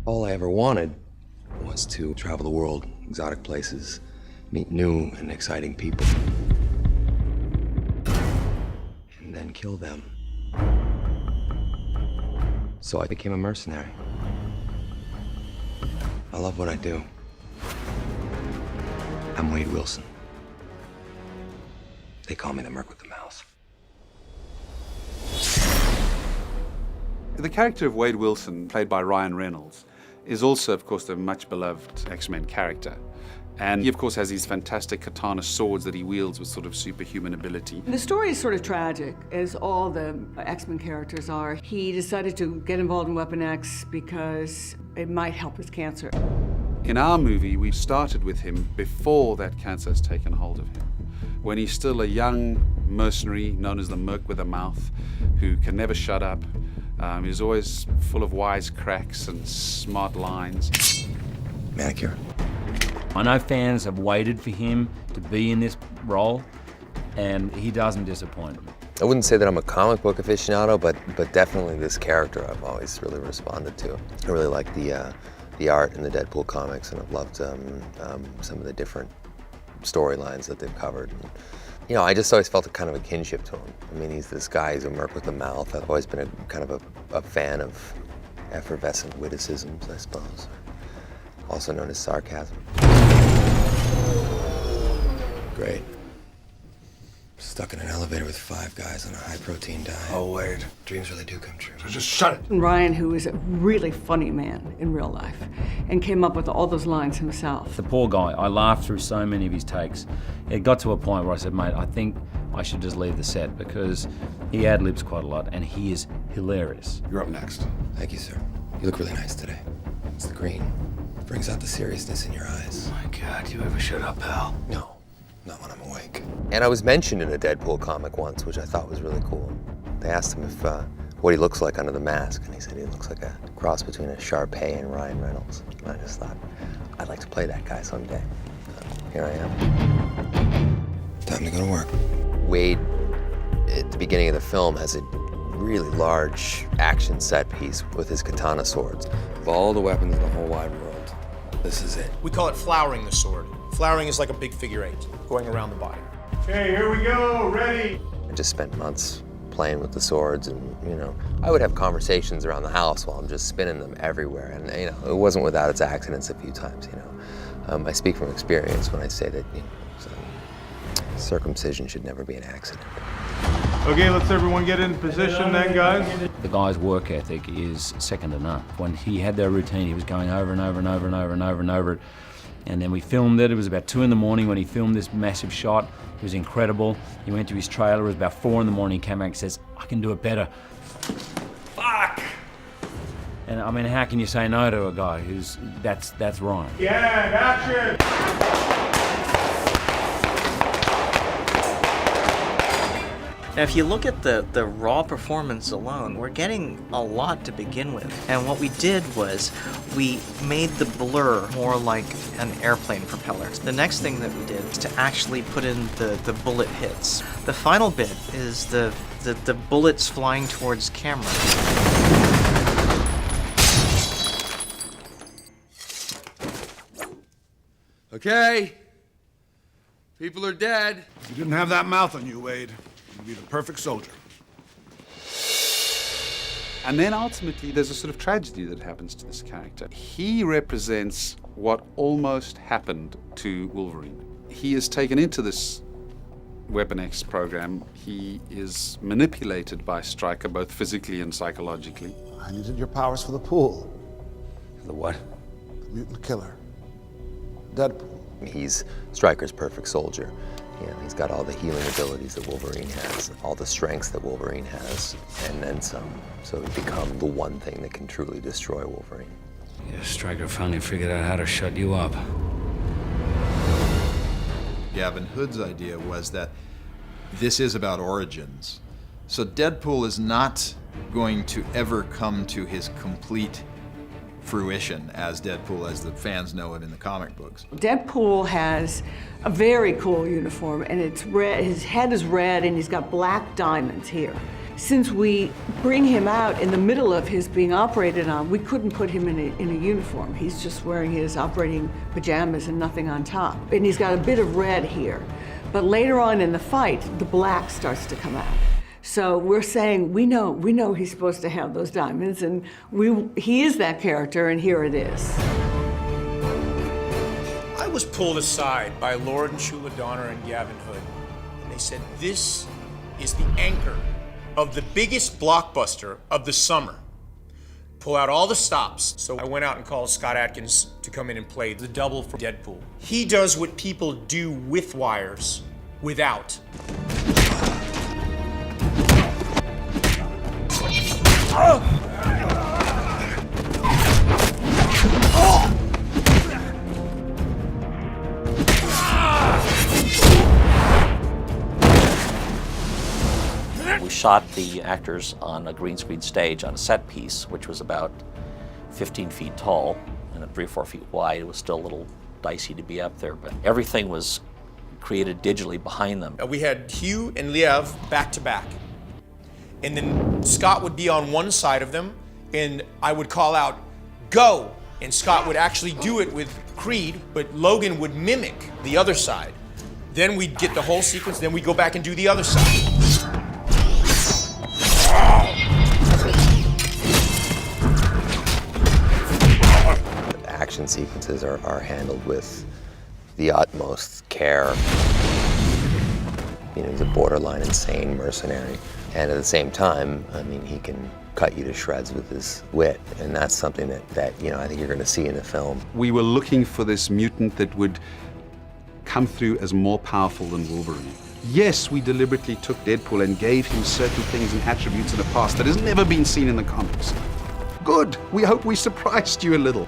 All I ever wanted was to travel the world, exotic places, meet new and exciting people, and then kill them. So I became a mercenary. I love what I do. I'm Wade Wilson. They call me the Merc with the Mouth. The character of Wade Wilson, played by Ryan Reynolds, is also, of course, the much-beloved X-Men character. And he, of course, has these fantastic katana swords that he wields with sort of superhuman ability. The story is sort of tragic, as all the X-Men characters are. He decided to get involved in Weapon X because it might help his cancer. In our movie, we started with him before that cancer has taken hold of him, when he's still a young mercenary known as the Merc with a Mouth, who can never shut up. He's always full of wise cracks and smart lines. Manicure. I know fans have waited for him to be in this role, and he doesn't disappoint me. I wouldn't say that I'm a comic book aficionado, but definitely this character I've always really responded to. I really like the art in the Deadpool comics, and I've loved some of the different storylines that they've covered. And, you know, I just always felt a kind of a kinship to him. I mean, he's this guy, he's a Merc with a Mouth. I've always been a fan of effervescent witticisms, I suppose, also known as sarcasm. Great. Stuck in an elevator with 5 guys on a high-protein diet. Oh, Wade. Dreams really do come true. So just shut it. And Ryan, who is a really funny man in real life, and came up with all those lines himself. The poor guy, I laughed through so many of his takes. It got to a point where I said, mate, I think I should just leave the set because he ad-libs quite a lot and he is hilarious. You're up next. Thank you, sir. You look really nice today. It's the green. It brings out the seriousness in your eyes. My God, you ever shut up, pal? No, not when I'm awake. And I was mentioned in a Deadpool comic once, which I thought was really cool. They asked him if what he looks like under the mask, and he said he looks like a cross between a Sharpay and Ryan Reynolds. And I just thought, I'd like to play that guy someday. So here I am. Time to go to work. Wade, at the beginning of the film, has a really large action set piece with his katana swords. Of all the weapons in the whole wide world, this is it. We call it flowering the sword. Flowering is like a big figure 8 going around the body. Okay, here we go, ready. I just spent months playing with the swords, and, you know, I would have conversations around the house while I'm just spinning them everywhere, and, you know, it wasn't without its accidents a few times, you know. I speak from experience when I say that, you know, circumcision should never be an accident. Okay, let's everyone get in position then, guys. The guy's work ethic is second to none. When he had that routine, he was going over and over and over and over and over and over it. And then we filmed it. It was about 2 in the morning when he filmed this massive shot. It was incredible. He went to his trailer. It was about 4 in the morning. He came back and says, I can do it better. Fuck! And I mean, how can you say no to a guy who's, that's Ryan. Yeah, action! Now, if you look at the raw performance alone, we're getting a lot to begin with. And what we did was we made the blur more like an airplane propeller. The next thing that we did is to actually put in the bullet hits. The final bit is the bullets flying towards camera. Okay. People are dead. You didn't have that mouth on you, Wade. You'd be the perfect soldier. And then ultimately, there's a sort of tragedy that happens to this character. He represents what almost happened to Wolverine. He is taken into this Weapon X program. He is manipulated by Stryker, both physically and psychologically. I needed your powers for the pool. The what? The mutant killer. Deadpool. He's Stryker's perfect soldier. You know, he's got all the healing abilities that Wolverine has, all the strengths that Wolverine has, and then some. So he's become the one thing that can truly destroy Wolverine. Yeah, Stryker finally figured out how to shut you up. Gavin Hood's idea was that this is about origins. So Deadpool is not going to ever come to his complete fruition as Deadpool as the fans know him in the comic books. Deadpool has a very cool uniform, and it's red. His head is red, and he's got black diamonds here. Since we bring him out in the middle of his being operated on, we couldn't put him in a uniform. He's just wearing his operating pajamas and nothing on top. And he's got a bit of red here. But later on in the fight, the black starts to come out. So we're saying, we know he's supposed to have those diamonds, and he is that character, and here it is. I was pulled aside by Lord and Shula Donner and Gavin Hood, and they said, this is the anchor of the biggest blockbuster of the summer. Pull out all the stops. So I went out and called Scott Adkins to come in and play the double for Deadpool. He does what people do with wires, without. We shot the actors on a green screen stage on a set piece, which was about 15 feet tall and 3 or 4 feet wide. It was still a little dicey to be up there, but everything was created digitally behind them. We had Hugh and Liev back to back. And then Scott would be on one side of them, and I would call out, go! And Scott would actually do it with Creed, but Logan would mimic the other side. Then we'd get the whole sequence, then we'd go back and do the other side. The action sequences are handled with the utmost care. You know, he's a borderline insane mercenary. And at the same time, I mean, he can cut you to shreds with his wit. And that's something that you know, I think you're going to see in the film. We were looking for this mutant that would come through as more powerful than Wolverine. Yes, we deliberately took Deadpool and gave him certain things and attributes in the past that has never been seen in the comics. Good. We hope we surprised you a little.